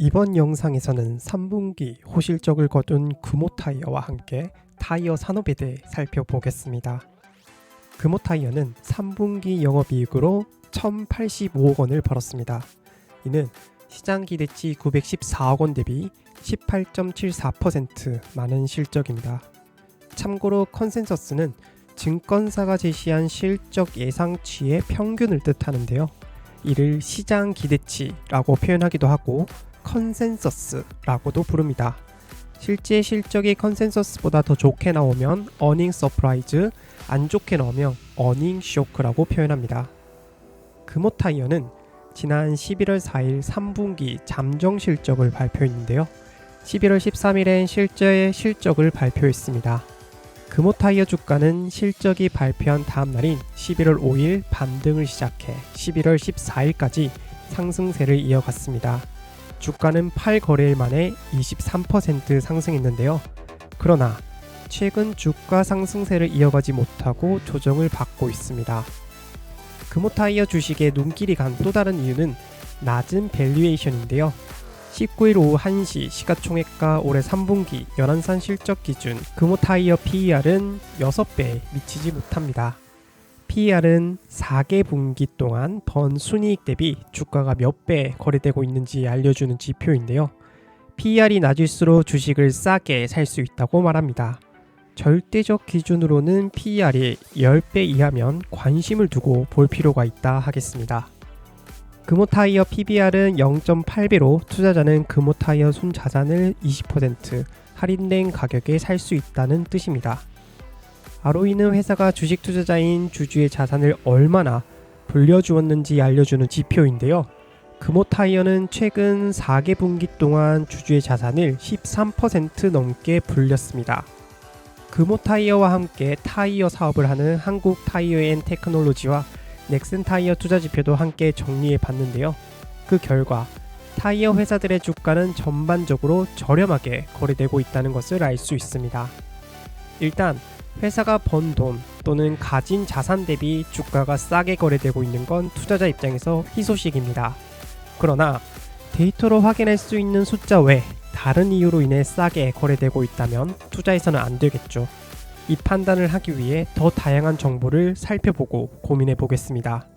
이번 영상에서는 3분기 호실적을 거둔 금호타이어와 함께 타이어 산업에 대해 살펴보겠습니다. 금호타이어는 3분기 영업이익으로 1,085억 원을 벌었습니다. 이는 시장 기대치 914억 원 대비 18.74% 많은 실적입니다. 참고로 컨센서스는 증권사가 제시한 실적 예상치의 평균을 뜻하는데요. 이를 시장 기대치라고 표현하기도 하고 컨센서스라고도 부릅니다. 실제 실적이 컨센서스보다 더 좋게 나오면 어닝 서프라이즈, 안 좋게 나오면 어닝 쇼크라고 표현합니다. 금호타이어는 지난 11월 4일 3분기 잠정 실적을 발표했는데요. 11월 13일엔 실제 실적을 발표했습니다. 금호타이어 주가는 실적이 발표한 다음 날인 11월 5일 반등을 시작해 11월 14일까지 상승세를 이어갔습니다. 주가는 8거래일 만에 23% 상승했는데요. 그러나 최근 주가 상승세를 이어가지 못하고 조정을 받고 있습니다. 금호타이어 주식에 눈길이 간 또 다른 이유는 낮은 밸류에이션인데요. 19일 오후 1시 시가총액과 올해 3분기 연한산 실적 기준 금호타이어 PER은 6배에 미치지 못합니다. PER은 4개 분기 동안 번 순이익 대비 주가가 몇 배 거래되고 있는지 알려주는 지표인데요. PER이 낮을수록 주식을 싸게 살 수 있다고 말합니다. 절대적 기준으로는 PER이 10배 이하면 관심을 두고 볼 필요가 있다 하겠습니다. 금호타이어 PBR은 0.8배로 투자자는 금호타이어 순자산을 20% 할인된 가격에 살 수 있다는 뜻입니다. ROE는 회사가 주식 투자자인 주주의 자산을 얼마나 불려주었는지 알려주는 지표인데요. 금호타이어는 최근 4개 분기 동안 주주의 자산을 13% 넘게 불렸습니다. 금호타이어와 함께 타이어 사업을 하는 한국타이어앤테크놀로지와 넥센타이어 투자지표도 함께 정리해 봤는데요. 그 결과 타이어 회사들의 주가는 전반적으로 저렴하게 거래되고 있다는 것을 알 수 있습니다. 일단 회사가 번 돈 또는 가진 자산 대비 주가가 싸게 거래되고 있는 건 투자자 입장에서 희소식입니다. 그러나 데이터로 확인할 수 있는 숫자 외 다른 이유로 인해 싸게 거래되고 있다면 투자해서는 안 되겠죠. 이 판단을 하기 위해 더 다양한 정보를 살펴보고 고민해 보겠습니다.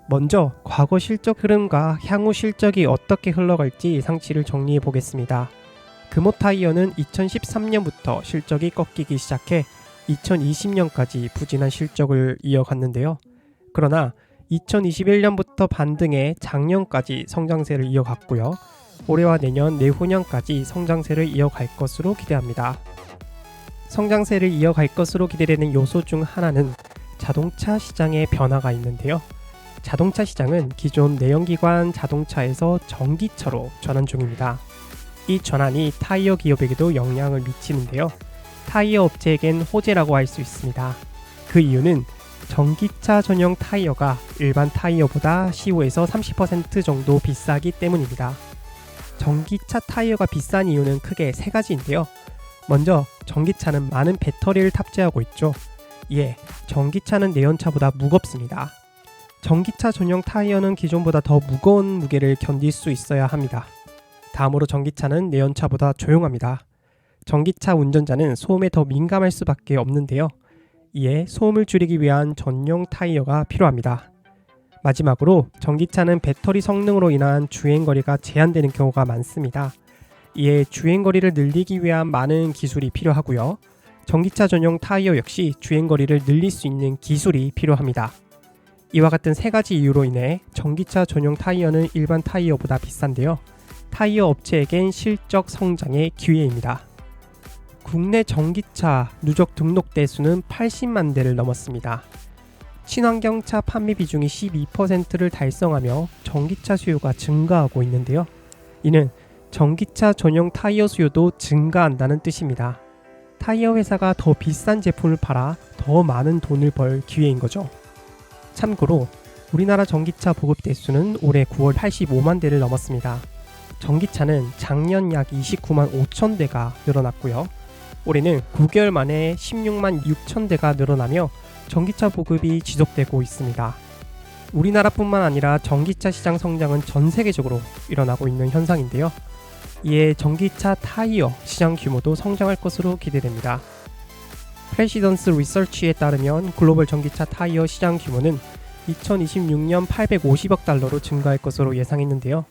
먼저 과거 실적 흐름과 향후 실적이 어떻게 흘러갈지 상치를 정리해 보겠습니다. 금호타이어는 2013년부터 실적이 꺾이기 시작해 2020년까지 부진한 실적을 이어갔는데요. 그러나 2021년부터 반등해 작년까지 성장세를 이어갔고요. 올해와 내년, 내후년까지 성장세를 이어갈 것으로 기대합니다. 성장세를 이어갈 것으로 기대되는 요소 중 하나는 자동차 시장의 변화가 있는데요. 자동차 시장은 기존 내연기관 자동차에서 전기차로 전환 중입니다. 이 전환이 타이어 기업에게도 영향을 미치는데요. 타이어 업체에겐 호재라고 할 수 있습니다. 그 이유는 전기차 전용 타이어가 일반 타이어보다 15에서 30% 정도 비싸기 때문입니다. 전기차 타이어가 비싼 이유는 크게 세 가지인데요. 먼저 전기차는 많은 배터리를 탑재하고 있죠. 이에 전기차는 내연차보다 무겁습니다. 전기차 전용 타이어는 기존보다 더 무거운 무게를 견딜 수 있어야 합니다. 다음으로 전기차는 내연차보다 조용합니다. 전기차 운전자는 소음에 더 민감할 수밖에 없는데요. 이에 소음을 줄이기 위한 전용 타이어가 필요합니다. 마지막으로 전기차는 배터리 성능으로 인한 주행거리가 제한되는 경우가 많습니다. 이에 주행거리를 늘리기 위한 많은 기술이 필요하고요. 전기차 전용 타이어 역시 주행거리를 늘릴 수 있는 기술이 필요합니다. 이와 같은 세 가지 이유로 인해 전기차 전용 타이어는 일반 타이어보다 비싼데요. 타이어 업체에겐 실적 성장의 기회입니다. 국내 전기차 누적 등록 대수는 80만 대를 넘었습니다. 친환경차 판매 비중이 12%를 달성하며 전기차 수요가 증가하고 있는데요. 이는 전기차 전용 타이어 수요도 증가한다는 뜻입니다. 타이어 회사가 더 비싼 제품을 팔아 더 많은 돈을 벌 기회인 거죠. 참고로 우리나라 전기차 보급 대수는 올해 9월 85만 대를 넘었습니다. 전기차는 작년 약 29만 5천 대가 늘어났고요. 올해는 9개월 만에 16만 6천 대가 늘어나며 전기차 보급이 지속되고 있습니다. 우리나라뿐만 아니라 전기차 시장 성장은 전 세계적으로 일어나고 있는 현상인데요. 이에 전기차 타이어 시장 규모도 성장할 것으로 기대됩니다. 프레시던스 리서치에 따르면 글로벌 전기차 타이어 시장 규모는 2026년 850억 달러로 증가할 것으로 예상했는데요.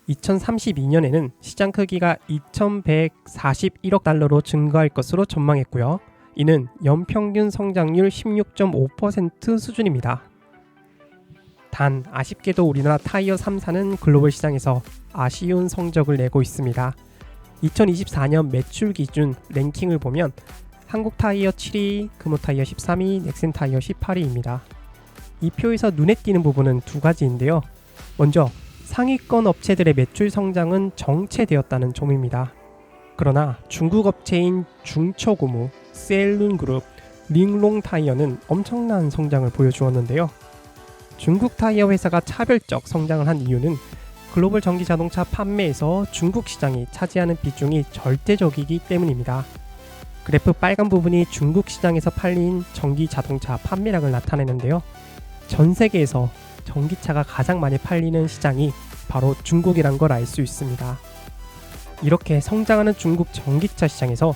2032년에는 시장 크기가 2141억 달러로 증가할 것으로 전망했고요. 이는 연평균 성장률 16.5% 수준입니다. 단 아쉽게도 우리나라 타이어 3사는 글로벌 시장에서 아쉬운 성적을 내고 있습니다. 2024년 매출 기준 랭킹을 보면 한국 타이어 7위, 금호 타이어 13위, 넥센 타이어 18위입니다. 이 표에서 눈에 띄는 부분은 두 가지인데요. 먼저 상위권 업체들의 매출 성장은 정체되었다는 점입니다. 그러나 중국 업체인 중처고무, 셀룬그룹, 링롱 타이어는 엄청난 성장을 보여주었는데요. 중국 타이어 회사가 차별적 성장을 한 이유는 글로벌 전기 자동차 판매에서 중국 시장이 차지하는 비중이 절대적이기 때문입니다. 그래프 빨간 부분이 중국 시장에서 팔린 전기 자동차 판매량을 나타내는데요. 전 세계에서 전기차가 가장 많이 팔리는 시장이 바로 중국이란 걸 알 수 있습니다. 이렇게 성장하는 중국 전기차 시장에서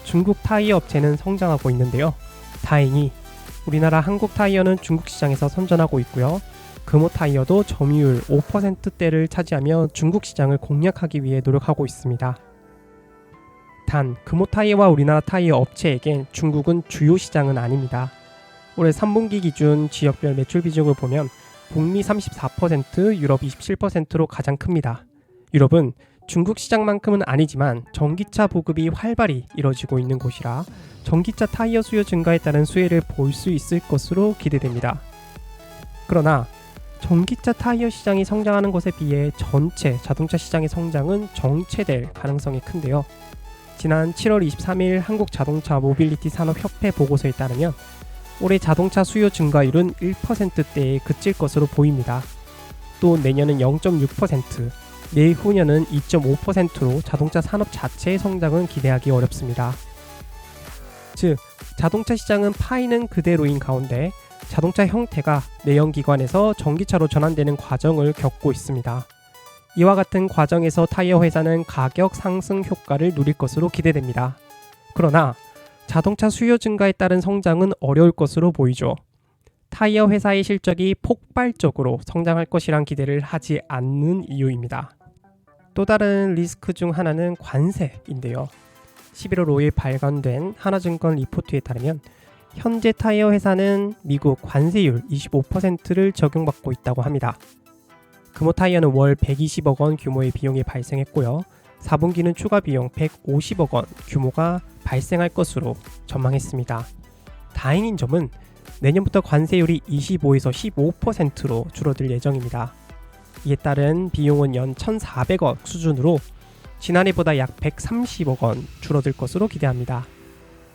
중국 타이어 업체는 성장하고 있는데요. 다행히 우리나라 한국 타이어는 중국 시장에서 선전하고 있고요. 금호 타이어도 점유율 5%대를 차지하며 중국 시장을 공략하기 위해 노력하고 있습니다. 단 금호 타이어와 우리나라 타이어 업체에겐 중국은 주요 시장은 아닙니다. 올해 3분기 기준 지역별 매출 비중을 보면 북미 34%, 유럽 27%로 가장 큽니다. 유럽은 중국 시장만큼은 아니지만 전기차 보급이 활발히 이뤄지고 있는 곳이라 전기차 타이어 수요 증가에 따른 수혜를 볼 수 있을 것으로 기대됩니다. 그러나 전기차 타이어 시장이 성장하는 것에 비해 전체 자동차 시장의 성장은 정체될 가능성이 큰데요. 지난 7월 23일 한국자동차 모빌리티 산업협회 보고서에 따르면 올해 자동차 수요 증가율은 1%대에 그칠 것으로 보입니다. 또 내년은 0.6%, 내후년은 2.5%로 자동차 산업 자체의 성장은 기대하기 어렵습니다. 즉, 자동차 시장은 파이는 그대로인 가운데 자동차 형태가 내연기관에서 전기차로 전환되는 과정을 겪고 있습니다. 이와 같은 과정에서 타이어 회사는 가격 상승 효과를 누릴 것으로 기대됩니다. 그러나 자동차 수요 증가에 따른 성장은 어려울 것으로 보이죠. 타이어 회사의 실적이 폭발적으로 성장할 것이란 기대를 하지 않는 이유입니다. 또 다른 리스크 중 하나는 관세인데요. 11월 5일 발간된 하나증권 리포트에 따르면 현재 타이어 회사는 미국 관세율 25%를 적용받고 있다고 합니다. 금호 타이어는 월 120억 원 규모의 비용이 발생했고요. 4분기는 추가 비용 150억 원 규모가 발생할 것으로 전망했습니다. 다행인 점은 내년부터 관세율이 25에서 15%로 줄어들 예정입니다. 이에 따른 비용은 연 1,400억 수준으로 지난해보다 약 130억 원 줄어들 것으로 기대합니다.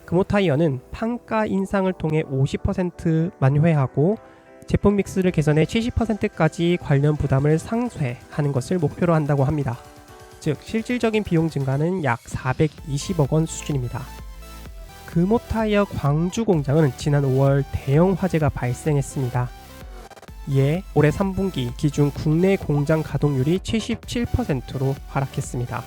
금호 타이어는 판가 인상을 통해 50% 만회하고 제품 믹스를 개선해 70%까지 관련 부담을 상쇄하는 것을 목표로 한다고 합니다. 즉 실질적인 비용 증가는 약 420억 원 수준입니다. 금호 타이어 광주 공장은 지난 5월 대형 화재가 발생했습니다. 이에 올해 3분기 기준 국내 공장 가동률이 77%로 하락했습니다.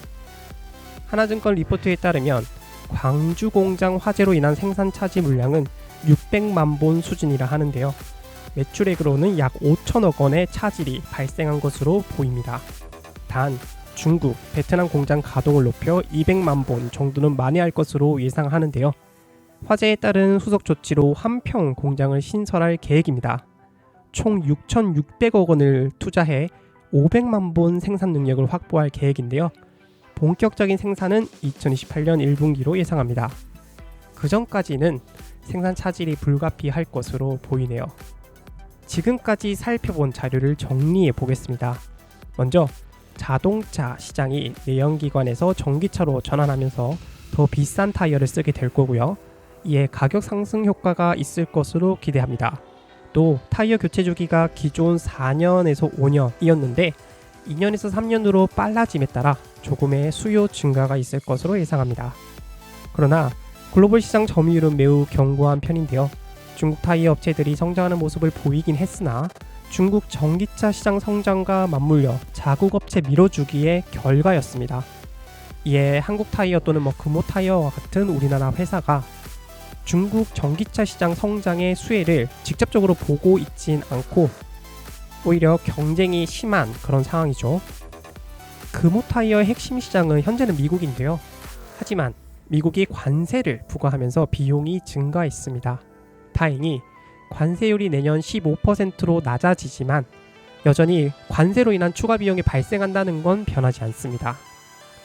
하나증권 리포트에 따르면 광주 공장 화재로 인한 생산 차지 물량은 600만 본 수준이라 하는데요. 매출액으로는 약 5천억 원의 차질이 발생한 것으로 보입니다. 단 중국, 베트남 공장 가동을 높여 200만 본 정도는 만회할 것으로 예상하는데요. 화재에 따른 후속 조치로 한평 공장을 신설할 계획입니다. 총 6,600억 원을 투자해 500만 본 생산 능력을 확보할 계획인데요. 본격적인 생산은 2028년 1분기로 예상합니다. 그 전까지는 생산 차질이 불가피할 것으로 보이네요. 지금까지 살펴본 자료를 정리해 보겠습니다. 먼저 자동차 시장이 내연기관에서 전기차로 전환하면서 더 비싼 타이어를 쓰게 될 거고요. 이에 가격 상승 효과가 있을 것으로 기대합니다. 또 타이어 교체 주기가 기존 4년에서 5년이었는데 2년에서 3년으로 빨라짐에 따라 조금의 수요 증가가 있을 것으로 예상합니다. 그러나 글로벌 시장 점유율은 매우 견고한 편인데요. 중국 타이어 업체들이 성장하는 모습을 보이긴 했으나 중국 전기차 시장 성장과 맞물려 자국 업체 밀어주기의 결과였습니다. 이에 한국타이어 또는 금호타이어와 같은 우리나라 회사가 중국 전기차 시장 성장의 수혜를 직접적으로 보고 있진 않고 오히려 경쟁이 심한 그런 상황이죠. 금호타이어의 핵심 시장은 현재는 미국인데요. 하지만 미국이 관세를 부과하면서 비용이 증가했습니다. 다행히 관세율이 내년 15%로 낮아지지만 여전히 관세로 인한 추가 비용이 발생한다는 건 변하지 않습니다.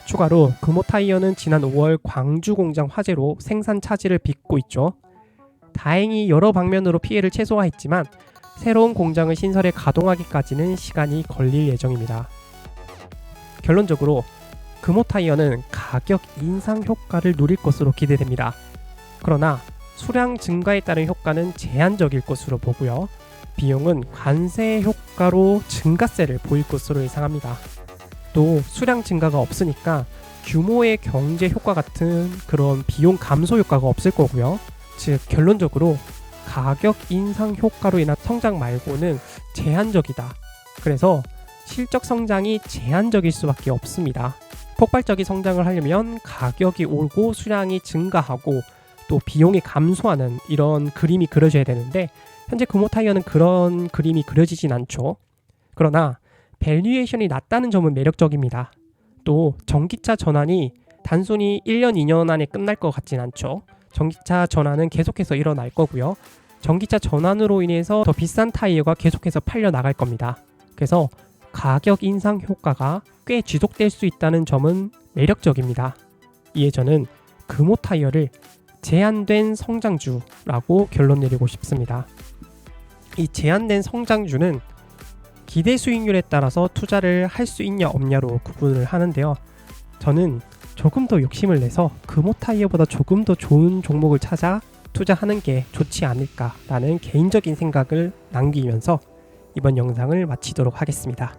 추가로 금호타이어는 지난 5월 광주 공장 화재로 생산 차질을 빚고 있죠. 다행히 여러 방면으로 피해를 최소화했지만 새로운 공장을 신설해 가동하기까지는 시간이 걸릴 예정입니다. 결론적으로 금호타이어는 가격 인상 효과를 누릴 것으로 기대됩니다. 그러나 수량 증가에 따른 효과는 제한적일 것으로 보고요. 비용은 관세 효과로 증가세를 보일 것으로 예상합니다. 또 수량 증가가 없으니까 규모의 경제 효과 같은 그런 비용 감소 효과가 없을 거고요. 즉 결론적으로 가격 인상 효과로 인한 성장 말고는 제한적이다. 그래서 실적 성장이 제한적일 수밖에 없습니다. 폭발적인 성장을 하려면 가격이 오르고 수량이 증가하고 또 비용이 감소하는 이런 그림이 그려져야 되는데 현재 금호타이어는 그런 그림이 그려지진 않죠. 그러나 밸류에이션이 낮다는 점은 매력적입니다. 또 전기차 전환이 단순히 1년, 2년 안에 끝날 것 같진 않죠. 전기차 전환은 계속해서 일어날 거고요. 전기차 전환으로 인해서 더 비싼 타이어가 계속해서 팔려 나갈 겁니다. 그래서 가격 인상 효과가 꽤 지속될 수 있다는 점은 매력적입니다. 이에 저는 금호타이어를 제한된 성장주라고 결론 내리고 싶습니다. 이 제한된 성장주는 기대 수익률에 따라서 투자를 할 수 있냐 없냐로 구분을 하는데요. 저는 조금 더 욕심을 내서 금호타이어보다 조금 더 좋은 종목을 찾아 투자하는 게 좋지 않을까라는 개인적인 생각을 남기면서 이번 영상을 마치도록 하겠습니다.